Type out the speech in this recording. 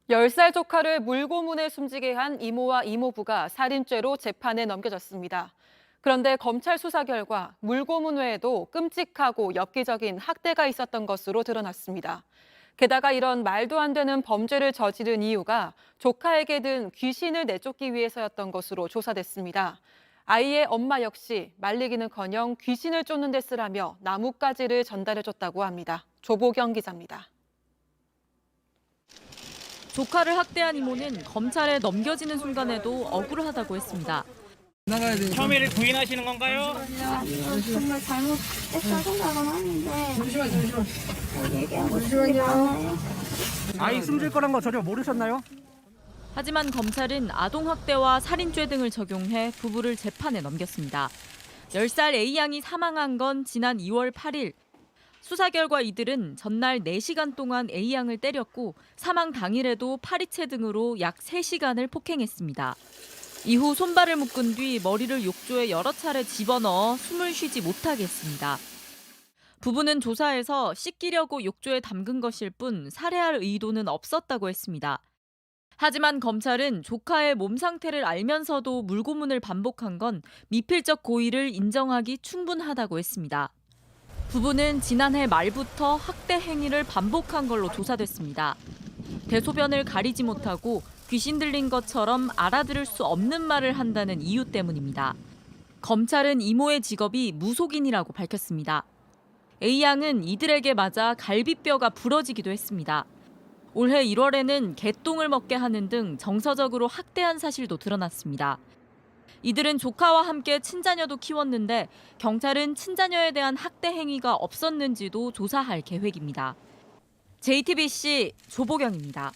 10살 조카를 물고문에 숨지게 한 이모와 이모부가 살인죄로 재판에 넘겨졌습니다. 그런데 검찰 수사 결과 물고문 외에도 끔찍하고 엽기적인 학대가 있었던 것으로 드러났습니다. 게다가 이런 말도 안 되는 범죄를 저지른 이유가 조카에게 든 귀신을 내쫓기 위해서였던 것으로 조사됐습니다. 아이의 엄마 역시 말리기는커녕 귀신을 쫓는 데 쓰라며 나뭇가지를 전달해줬다고 합니다. 조보경 기자입니다. 조카를 학대한 이모는 검찰에 넘겨지는 순간에도 억울하다고 했습니다. 나가야 돼. 혐의를 부인하시는 건가요? 아니요, 정말 잘못했다 생각은 하는데 얘기하고 잠시만요. 아이 숨질 거란 거 전혀 모르셨나요? 하지만 검찰은 아동학대와 살인죄 등을 적용해 부부를 재판에 넘겼습니다. 10살 A양이 사망한 건 지난 2월 8일. 수사 결과 이들은 전날 4시간 동안 A양을 때렸고 사망 당일에도 파리채 등으로 약 3시간을 폭행했습니다. 이후 손발을 묶은 뒤 머리를 욕조에 여러 차례 집어넣어 숨을 쉬지 못하게 했습니다. 부부는 조사에서 씻기려고 욕조에 담근 것일 뿐 살해할 의도는 없었다고 했습니다. 하지만 검찰은 조카의 몸 상태를 알면서도 물고문을 반복한 건 미필적 고의를 인정하기 충분하다고 했습니다. 부부는 지난해 말부터 학대 행위를 반복한 걸로 조사됐습니다. 대소변을 가리지 못하고 귀신 들린 것처럼 알아들을 수 없는 말을 한다는 이유 때문입니다. 검찰은 이모의 직업이 무속인이라고 밝혔습니다. A양은 이들에게 맞아 갈비뼈가 부러지기도 했습니다. 올해 1월에는 개똥을 먹게 하는 등 정서적으로 학대한 사실도 드러났습니다. 이들은 조카와 함께 친자녀도 키웠는데 경찰은 친자녀에 대한 학대 행위가 없었는지도 조사할 계획입니다. JTBC 조보경입니다.